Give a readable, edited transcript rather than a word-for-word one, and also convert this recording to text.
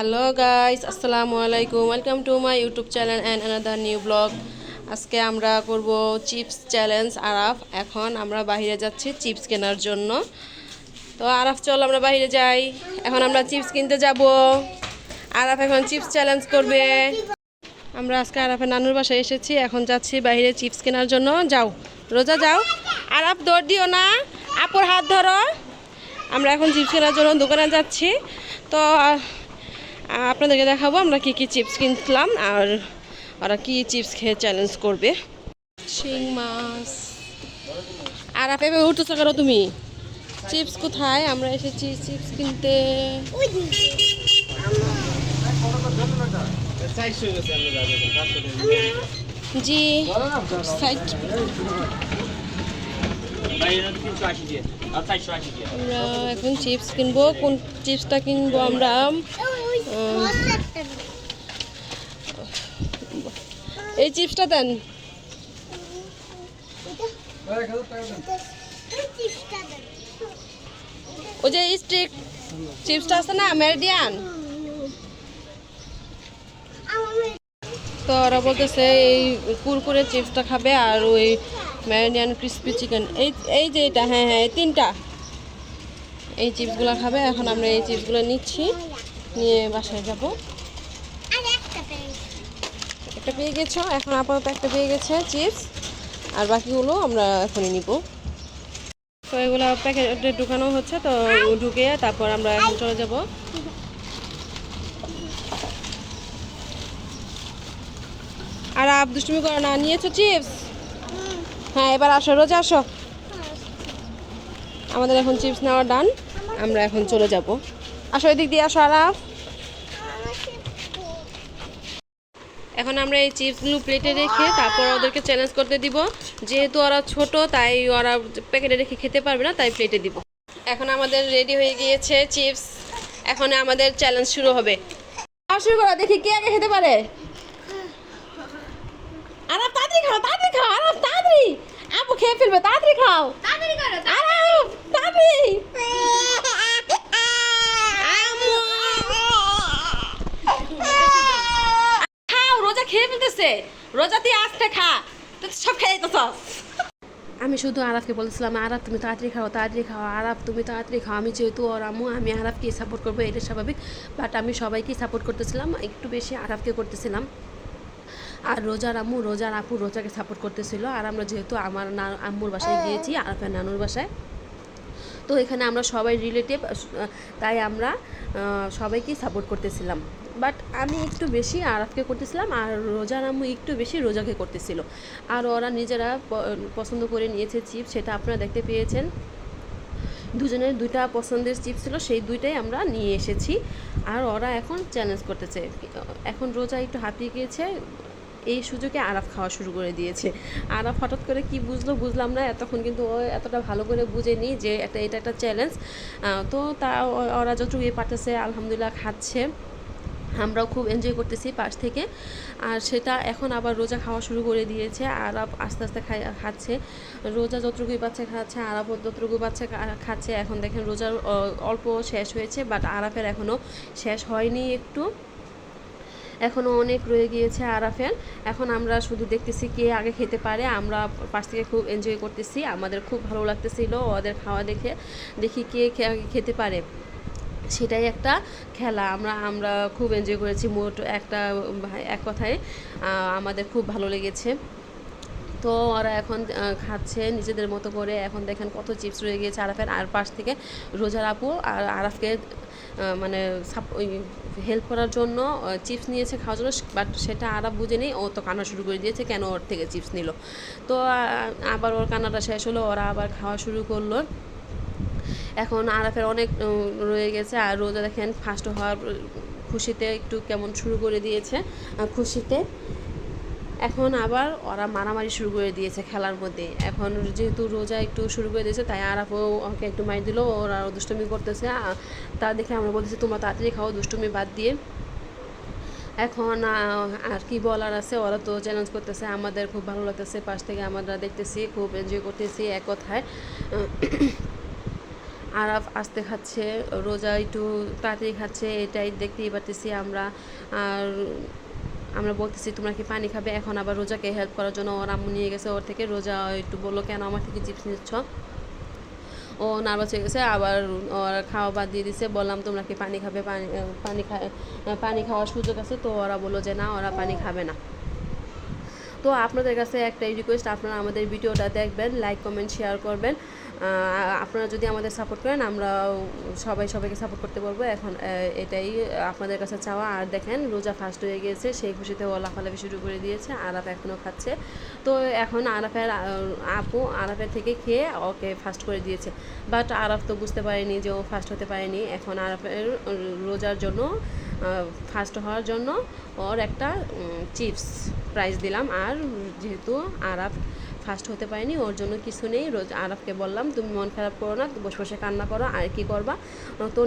Hello guys, আসসালামু আলাইকুম। Welcome to my YouTube channel and another new blog. আজকে আমরা করব চিপস চ্যালেঞ্জ। আরাফ এখন আমরা বাইরে যাচ্ছি চিপস কেনার জন্য। তো আরাফ চল আমরা বাইরে যাই। এখন আমরা চিপস কিনতে যাব। আরাফ এখন চিপস চ্যালেঞ্জ করবে। আমরা আজকে আরাফের নানুর বাসায় এসেছি, এখন যাচ্ছি বাইরে চিপস কেনার জন্য। যাও রোজা যাও। আরাফ দৌড় দিও না, আপুর হাত ধরো। আমরা এখন চিপস কেনার জন্য দোকানে যাচ্ছি। তো আপনাদেরকে দেখাবো আমরা কি কি চিপস কিনলাম আর ওরা কি চিপস খেয়ে চ্যালেঞ্জ করবে। শিং মাছ। আর আপনি উঠতেছো করো তুমি। চিপস কোথায়? আমরা এসেছি চিপস কিনতে। G side. আমরা এখন চিপস কিনবো। কোন চিপসটা কিনবো আমরা? এই চিপসটা দেন। ওই যে স্টিক চিপসটা আছে না, মেরিডিয়ান। তো ওরা বলতেছে এই কুরকুরে চিপসটা খাবে আর ওই মেরিডিয়ান ক্রিসপি চিকেন, এই যে এটা, হ্যাঁ হ্যাঁ তিনটা এই চিপসগুলো খাবে। এখন আমরা এই চিপসগুলো নিচ্ছি, নিয়ে বাসায় যাব। একটা পেয়ে গেছো, এখন আপাতত একটা পেয়ে গেছে চিপস, আর বাকিগুলো আমরা এখনই নিব। তো এগুলো প্যাকেটে ঢুকানো হচ্ছে, তো ঢুকে তারপর আমরা এখন চলে যাব। আর আপ দুষ্টুমি করো না। নিয়েছো চিপস? হ্যাঁ, এবার আসো, রোজা আসো। আমাদের এখন চিপস নেওয়া ডান, আমরা এখন চলে যাব। আসো এদিক দিয়ে আসো আরাফ। এখন আমরা এই চিপসগুলো প্লেটে রেখে তারপর ওদেরকে চ্যালেঞ্জ করতে দিব। যেহেতু ওরা ছোট তাই ওরা প্যাকেটে রেখে খেতে পারবে না, তাই প্লেটে দিব। এখন আমাদের রেডি হয়ে গিয়েছে চিপস। এখন আমাদের চ্যালেঞ্জ শুরু হবে। শুরু করো, দেখি কে আগে খেতে পারে। আরাফ তাড়াতাড়ি খাও, তাড়াতাড়ি খাও আরাফ, তাড়াতাড়ি। আপু খেয়ে ফেলবে, তাড়াতাড়ি খাও। আরাফ তাড়াতাড়ি। খাও, রোজা খেয়ে ফেলতেছে। রোজা তুই আস্তে খা, তুই সব খেয়ে যেতেছস। আমি শুধু আরাফকে বলছিলাম, আরাফ তুমি তাড়াতাড়ি খাও, তাড়াতাড়ি খাও, আরাফ তুমি তাড়াতাড়ি খাও। আমি যেহেতু ওর আম্মু, আমি আরাফকে সাপোর্ট করবো, এটা স্বাভাবিক। বাট আমি সবাইকেই সাপোর্ট করতেছিলাম, একটু বেশি আরাফকে করতেছিলাম। আর রোজার আম্মু, রোজার আপু রোজাকে সাপোর্ট করতেছিল। আর আমরা যেহেতু আমার আম্মুর বাসায় গিয়েছি, আরাফের নানুর বাসায়, তো এখানে আমরা সবাই রিলেটিভ, তাই আমরা সবাইকেই সাপোর্ট করতেছিলাম। বাট আমি একটু বেশি আরাফকে করতেছিলাম, আর রোজার আম্মু একটু বেশি রোজাকে করতেছিল। আর ওরা নিজেরা পছন্দ করে নিয়েছে চিপস, সেটা আপনারা দেখতে পেয়েছেন। দুজনের দুইটা পছন্দের চিপস ছিল, সেই দুইটাই আমরা নিয়ে এসেছি। আর ওরা এখন চ্যালেঞ্জ করতেছে। এখন রোজা একটু হাঁপিয়ে গিয়েছে, এই সুযোগে আরাফ খাওয়া শুরু করে দিয়েছে। আরাফ হঠাৎ করে কি বুঝলাম না, এতক্ষণ কিন্তু ও এতটা ভালো করে বুঝেনি যে এটা একটা চ্যালেঞ্জ। তো তা ওরা যতটুকু পারতেছে আলহামদুলিল্লাহ খাচ্ছে, আমরাও খুব এনজয় করতেছি পাশ থেকে। আর সেটা এখন আবার রোজা খাওয়া শুরু করে দিয়েছে। আরাফ আস্তে আস্তে খাচ্ছে। রোজা যতটুকুই বাচ্চা খাচ্ছে, আরাফও যতটুকু বাচ্চা খাচ্ছে। এখন দেখেন রোজার অল্প শেষ হয়েছে, বাট আরাফের এখনও শেষ হয়নি, একটু এখনও অনেক রয়ে গিয়েছে আরাফের। এখন আমরা শুধু দেখতেছি কে আগে খেতে পারে। আমরা পাশ থেকে খুব এনজয় করতেছি, আমাদের খুব ভালো লাগতেছিল ওদের খাওয়া দেখে। দেখি কে খেতে পারে, সেটাই একটা খেলা। আমরা খুব এনজয় করেছি। মোট এক কথায় আমাদের খুব ভালো লেগেছে। তো ওরা এখন খাচ্ছে নিজেদের মতো করে। এখন দেখেন কত চিপস রয়ে গিয়েছে আরাফের। আর পাশ থেকে রোজার আপু আর আরাফকে মানে হেল্প করার জন্য চিপস নিয়েছে খাওয়ার জন্য, বাট সেটা আরাফ বুঝে নেই, ও তো কান্না শুরু করে দিয়েছে কেন ওর থেকে চিপস নিল। তো আবার ওর কান্নাটা শেষ হলো, ওরা আবার খাওয়া শুরু করলো। এখন আরাফের অনেক রয়ে গেছে। আর রোজা দেখেন ফার্স্ট হওয়ার খুশিতে একটু কেমন শুরু করে দিয়েছে, খুশিতে। এখন আবার ওরা মারামারি শুরু করে দিয়েছে খেলার মধ্যে। এখন যেহেতু রোজা একটু শুরু করে দিয়েছে, তাই আরাফও ওকে একটু মার দিল। ওরা দুষ্টুমি করতেছে, তা দেখে আমরা বলতেছি তোমরা তাড়াতাড়ি খাও দুষ্টুমি বাদ দিয়ে। এখন আর কি বলার আছে, ওরা তো চ্যালেঞ্জ করতেছে, আমাদের খুব ভালো লাগতেছে। পাশ থেকে আমরা দেখতেছি, খুব এনজয় করতেছি এক কথায়। আরাফ আস্তে খাচ্ছে, রোজা একটু তাড়াতাড়ি খাচ্ছে, এটাই দেখতেই পারতেছি আমরা। আর আমরা বলতেছি তোমরা কি পানি খাবে, এখন আবার রোজাকে হেল্প করার জন্য ওর আম্মু নিয়ে গেছে ওর থেকে। রোজা একটু বললো কেন আমার থেকে চিপস নিচ্ছ, ও নার্ভাস হয়ে গেছে, আবার ওরা খাওয়া বাদ দিয়ে দিছে। বললাম তোমরা কি পানি খাবে, পানি খাওয়ার সুযোগ আছে, তো ওরা বললো যে না, ওরা পানি খাবে না। তো আপনাদের কাছে একটাই রিকোয়েস্ট, আপনারা আমাদের ভিডিওটা দেখবেন, লাইক কমেন্ট শেয়ার করবেন। আপনারা যদি আমাদের সাপোর্ট করেন, আমরা সবাইকে সাপোর্ট করতে পারবো। এখন এটাই আপনাদের কাছে চাওয়া। আর দেখেন রোজা ফার্স্ট হয়ে গিয়েছে, সেই খুশিতে ও লাফালাফি শুরু করে দিয়েছে। আরাফ এখনও খাচ্ছে। তো এখন আরাফের আপু আরাফের থেকে খেয়ে ওকে ফার্স্ট করে দিয়েছে। বাট আরাফ তো বুঝতে পারেনি যে ও ফার্স্ট হতে পারেনি। এখন আরাফের রোজার জন্য ফার্স্ট হওয়ার জন্য ওর একটা চিপস প্রাইজ দিলাম। আর যেহেতু আরাফ ফার্স্ট হতে পারেনি, ওর জন্য কিছু নেই। আরাফকে বললাম তুমি মন খারাপ করো না, বসে বসে কান্না করো, আর কি করবা। তো